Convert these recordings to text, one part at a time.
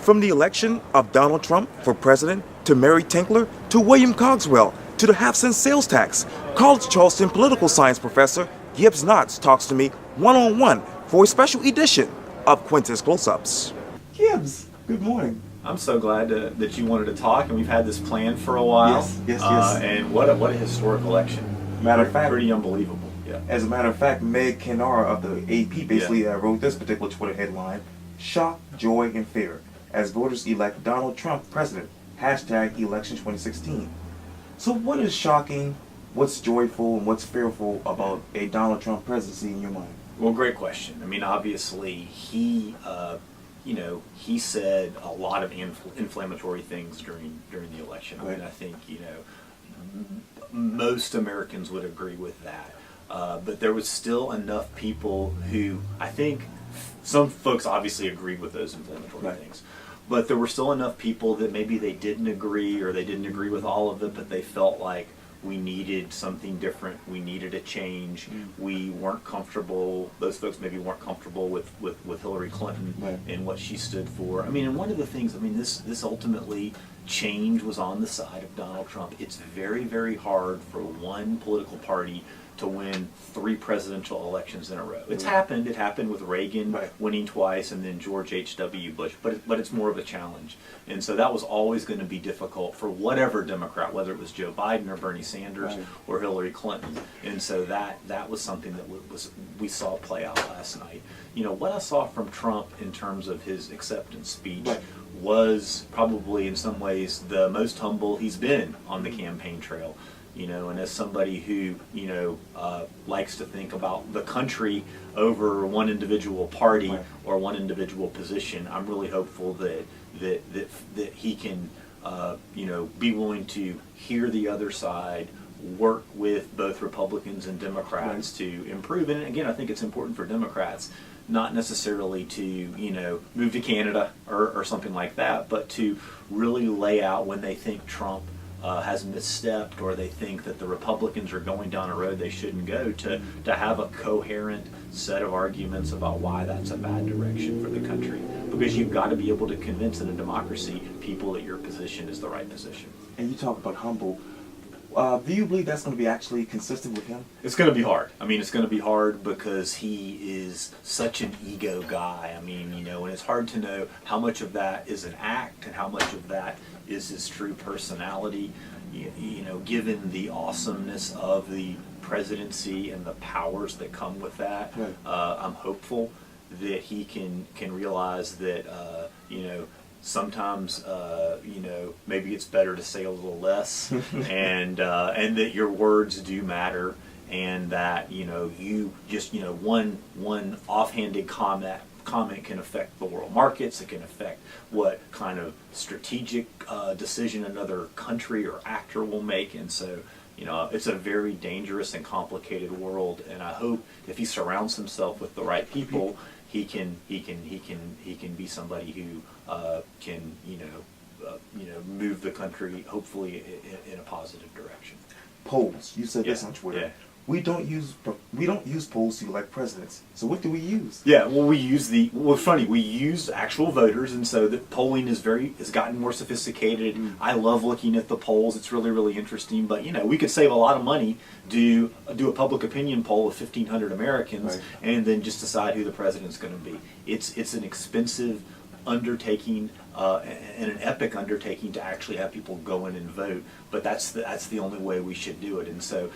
From the election of Donald Trump for president, to Mary Tinkler, to William Cogswell, to the half-cent sales tax, College Charleston political science professor Gibbs Knotts talks to me one-on-one for a special edition of Quintin's Close-Ups. Gibbs, good morning. I'm so glad that you wanted to talk, and we've had this planned for a while. Yes. And what a historic election. Matter of fact, pretty unbelievable. Yeah. As a matter of fact, Meg Kenara of the AP basically wrote this particular Twitter headline: "Shock, joy, and fear as voters elect Donald Trump president. Hashtag election 2016." So what is shocking, what's joyful, and what's fearful about a Donald Trump presidency in your mind? Well, great question. I mean, obviously, he said a lot of inflammatory things during the election. I mean, I think, most Americans would agree with that. But there was still enough people who, I think, some folks obviously agreed with those inflammatory things. But there were still enough people that maybe they didn't agree, or they didn't agree with all of it, but they felt like we needed something different, we needed a change, we weren't comfortable, those folks maybe weren't comfortable with Hillary Clinton and what she stood for. I mean, and one of the things, I mean, this ultimately, change was on the side of Donald Trump. It's very, very hard for one political party to win 3 presidential elections in a row. It's happened. It happened with Reagan winning twice, and then George H.W. Bush. But it's more of a challenge, and so that was always going to be difficult for whatever Democrat, whether it was Joe Biden or Bernie Sanders or Hillary Clinton. And so that was something that we saw play out last night. You know, what I saw from Trump in terms of his acceptance speech was probably in some ways the most humble he's been on the campaign trail. You know, and as somebody who, likes to think about the country over one individual party or one individual position, I'm really hopeful that he can, be willing to hear the other side, work with both Republicans and Democrats to improve. And again, I think it's important for Democrats not necessarily to, move to Canada or something like that, but to really lay out when they think Trump has misstepped, or they think that the Republicans are going down a road they shouldn't go, to have a coherent set of arguments about why that's a bad direction for the country. Because you've got to be able to convince in a democracy people that your position is the right position. And you talk about humble. Do you believe that's going to be actually consistent with him? It's going to be hard. I mean, it's going to be hard because he is such an ego guy. I mean, and it's hard to know how much of that is an act and how much of that is his true personality. Given the awesomeness of the presidency and the powers that come with that, I'm hopeful that he can realize that, sometimes, maybe it's better to say a little less, and that your words do matter, and that you just one offhanded comment can affect the world markets. It can affect what kind of strategic decision another country or actor will make, and so it's a very dangerous and complicated world. And I hope if he surrounds himself with the right people, he can be somebody who can move the country hopefully in a positive direction. Polls. You said this on Twitter. Yeah. We don't use polls to elect presidents. So what do we use? Yeah, well, we use we use actual voters, and so the polling has gotten more sophisticated. I love looking at the polls. It's really, really interesting. But we could save a lot of money, do a public opinion poll of 1,500 Americans, and then just decide who the president's going to be. It's an expensive undertaking and an epic undertaking to actually have people go in and vote, but that's the only way we should do it. And so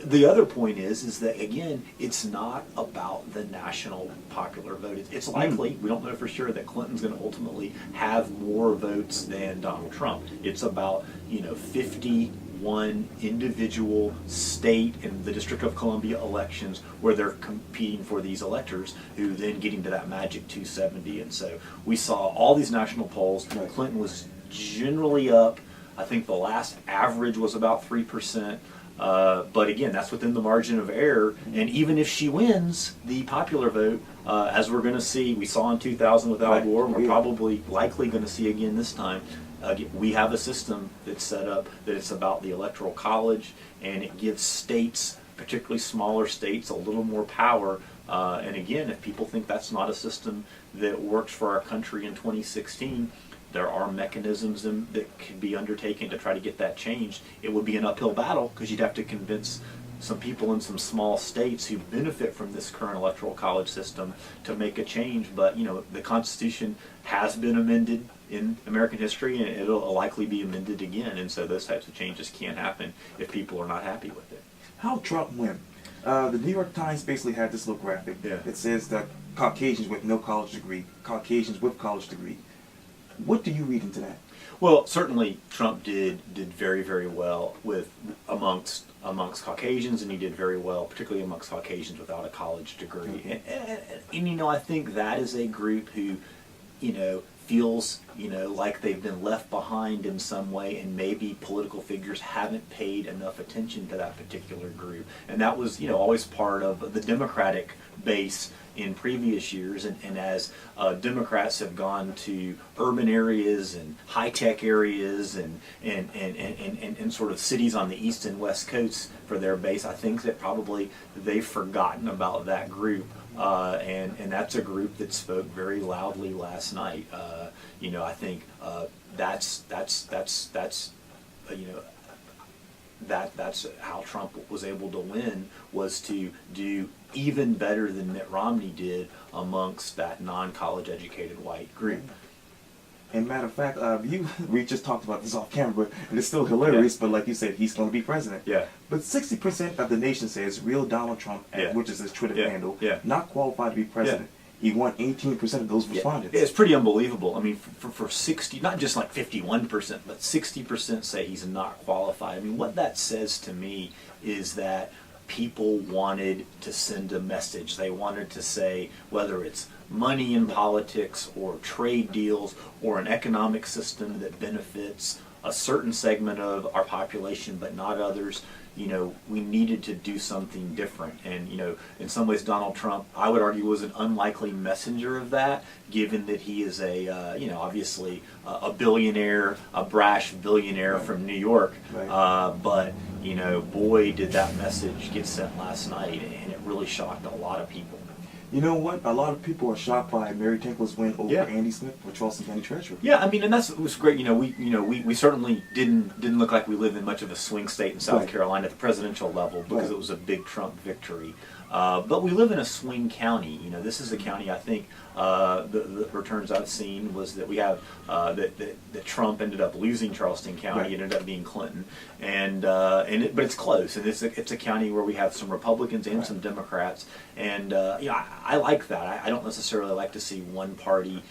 the other point is that, again, it's not about the national popular vote. It's likely, we don't know for sure, that Clinton's going to ultimately have more votes than Donald Trump. It's about 51 individual state and the District of Columbia elections where they're competing for these electors who then get into that magic 270. And so we saw all these national polls. Clinton was generally up. I think the last average was about 3%. But again, that's within the margin of error. And even if she wins the popular vote, as we're going to see, we saw in 2000 with Al Gore, and we're probably likely going to see again this time, we have a system that's set up that it's about the Electoral College, and it gives states, particularly smaller states, a little more power And again, if people think that's not a system that works for our country in 2016, there are mechanisms that can be undertaken to try to get that changed. It would be an uphill battle because you'd have to convince some people in some small states who benefit from this current electoral college system to make a change. But the Constitution has been amended in American history, and it'll likely be amended again. And so those types of changes can't happen if people are not happy with it. How Trump win? The New York Times basically had this little graphic. Yeah. It says that Caucasians with no college degree, Caucasians with college degree. What do you read into that? Well, certainly Trump did very, very well amongst Caucasians, and he did very well, particularly amongst Caucasians without a college degree. And I think that is a group who, feels, like they've been left behind in some way, and maybe political figures haven't paid enough attention to that particular group. And that was, always part of the Democratic base in previous years. And as Democrats have gone to urban areas and high-tech areas and sort of cities on the east and west coasts for their base, I think that probably they've forgotten about that group. And that's a group that spoke very loudly last night. I think that's how Trump was able to win, was to do even better than Mitt Romney did amongst that non-college educated white group. And matter of fact, we just talked about this off camera, and it's still hilarious, but like you said, he's going to be president. Yeah. But 60% of the nation says real Donald Trump, which is his Twitter handle, not qualified to be president. He won 18% of those respondents. It's pretty unbelievable. I mean, for 60, not just like 51%, but 60% say he's not qualified. I mean, what that says to me is that people wanted to send a message. They wanted to say, whether it's money in politics or trade deals or an economic system that benefits a certain segment of our population but not others, we needed to do something different. And, in some ways Donald Trump, I would argue, was an unlikely messenger of that, given that he is obviously a billionaire, a brash billionaire from New York. But, boy, did that message get sent last night, and it really shocked a lot of people. You know what? A lot of people are shocked by Mary Tinkler's win over Andy Smith for Charleston County Treasurer. Yeah, I mean, and it was great. We certainly didn't look like we lived in much of a swing state in South Carolina at the presidential level, because it was a big Trump victory. But we live in a swing county. This is a county, I think, the returns I've seen was that we have that Trump ended up losing Charleston County. It ended up being Clinton, but it's close, and it's a county where we have some Republicans and some Democrats, and I like that. I don't necessarily like to see one party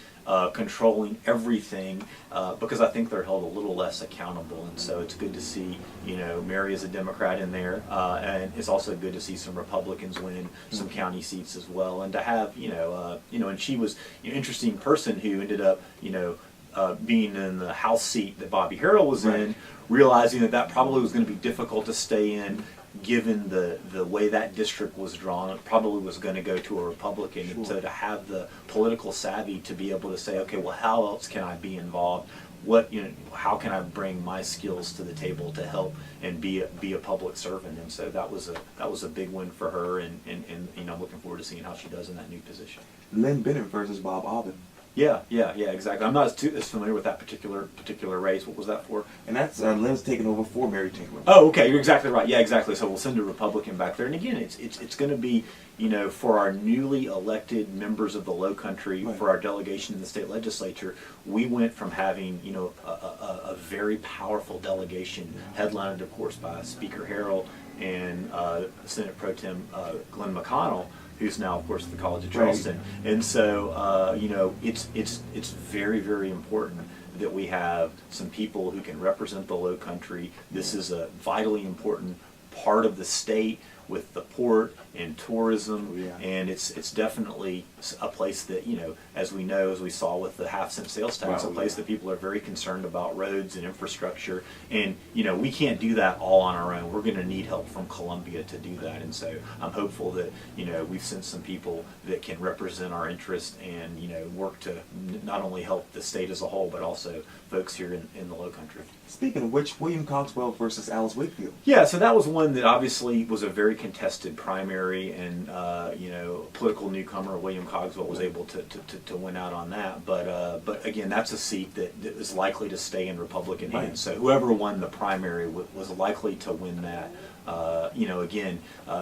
controlling everything, because I think they're held a little less accountable, and so it's good to see Mary is a Democrat in there, and it's also good to see some Republicans win some county seats as well, and to have and she was an interesting person who ended up being in the House seat that Bobby Harrell was in, realizing that probably was going to be difficult to stay in, given the way that district was drawn. It probably was going to go to a Republican. And so to have the political savvy to be able to say, okay, well, how else can I be involved? How can I bring my skills to the table to help and be a public servant? And so that was a big win for her, and I'm looking forward to seeing how she does in that new position. Lynn Bennett versus Bob Aubin. Yeah, exactly. I'm not as familiar with that particular race. What was that for? And that's Lynn's taking over for Mary Tinkler. Oh, okay, you're exactly right. Yeah, exactly. So we'll send a Republican back there. And again, it's going to be, for our newly elected members of the Low Country, for our delegation in the state legislature, we went from having, a very powerful delegation, headlined, of course, by Speaker Harrell and Senate Pro Tem Glenn McConnell, who's now, of course, at the College of Charleston. And so, it's very, very important that we have some people who can represent the Low Country. This is a vitally important part of the state with the port and tourism, and it's definitely a place that, as we saw with the half-cent sales tax, a place that people are very concerned about roads and infrastructure, and we can't do that all on our own. We're going to need help from Columbia to do that, and so I'm hopeful that we've sent some people that can represent our interest and work to not only help the state as a whole, but also folks here in the Low Country. Speaking of which, William Cogswell versus Alice Wakefield. Yeah, so that was one that obviously was a very contested primary, and political newcomer William Cogswell was able to win out on that. But again, that's a seat that is likely to stay in Republican hands. So whoever won the primary was likely to win that.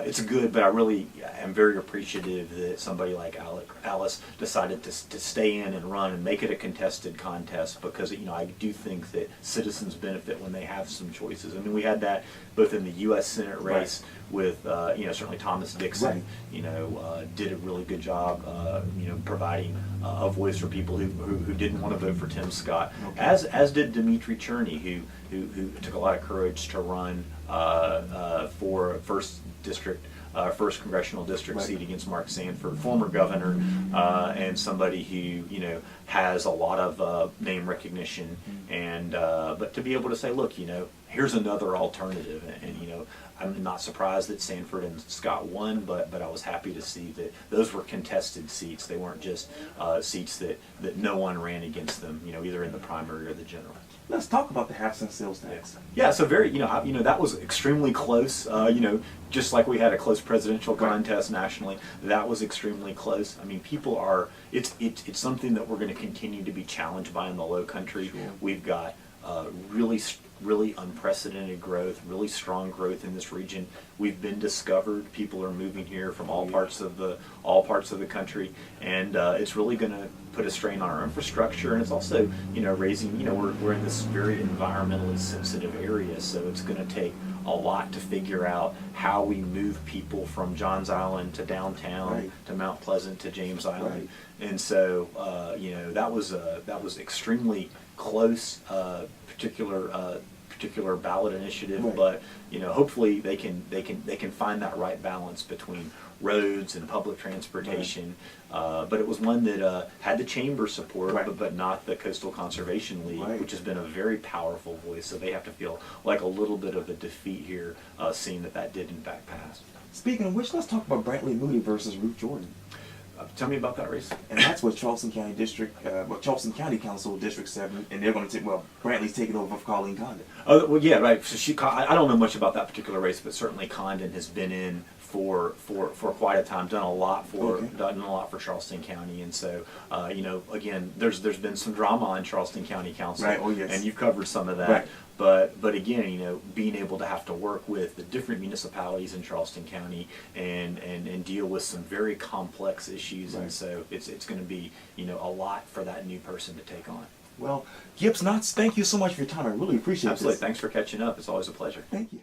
It's good, but I really am very appreciative that somebody like Alice decided to stay in and run and make it a contested contest, because I do think that citizens benefit when they have some choices. I mean, we had that both in the U.S. Senate race with certainly Thomas Dixon. Did a really good job providing a voice for people who didn't want to vote for Tim Scott, as did Dimitri Cherney, who took a lot of courage to run for first congressional district seat against Mark Sanford, former governor, and somebody who has a lot of name recognition, and but to be able to say, look, here's another alternative, and I'm not surprised that Sanford and Scott won, but I was happy to see that those were contested seats. They weren't just seats that no one ran against them, either in the primary or the general. Let's talk about the half-cent sales tax. Yeah, so very, that was extremely close. Just like we had a close presidential contest nationally, that was extremely close. I mean, people are. It's something that we're going to continue to be challenged by in the Low Country. Sure. We've got really unprecedented growth, really strong growth in this region. We've been discovered. People are moving here from all parts of the country, and it's really going to put a strain on our infrastructure, and it's also raising. We're in this very environmentally sensitive area, so it's going to take a lot to figure out how we move people from Johns Island to downtown, to Mount Pleasant to James Island, and so that was extremely close, particular ballot initiative, but hopefully they can find that right balance between roads and public transportation. But it was one that had the chamber support, but not the Coastal Conservation League, which has been a very powerful voice. So they have to feel like a little bit of a defeat here, seeing that did in fact pass. Speaking of which, let's talk about Brantley Moody versus Ruth Jordan. Tell me about that race. And that's what Charleston County Charleston County Council District 7, and they're going to take. Well, Brantley's taking over for Colleen Condon. Oh, well, yeah, right. So I don't know much about that particular race, but certainly Condon has been in for quite a time, done a lot for Charleston County, and so again, there's been some drama on Charleston County Council, and you've covered some of that. But again, being able to have to work with the different municipalities in Charleston County and deal with some very complex issues, and so it's going to be a lot for that new person to take on. Well, Gibbs Knotts, thank you so much for your time. I really appreciate it. Absolutely. Thanks for catching up. It's always a pleasure. Thank you.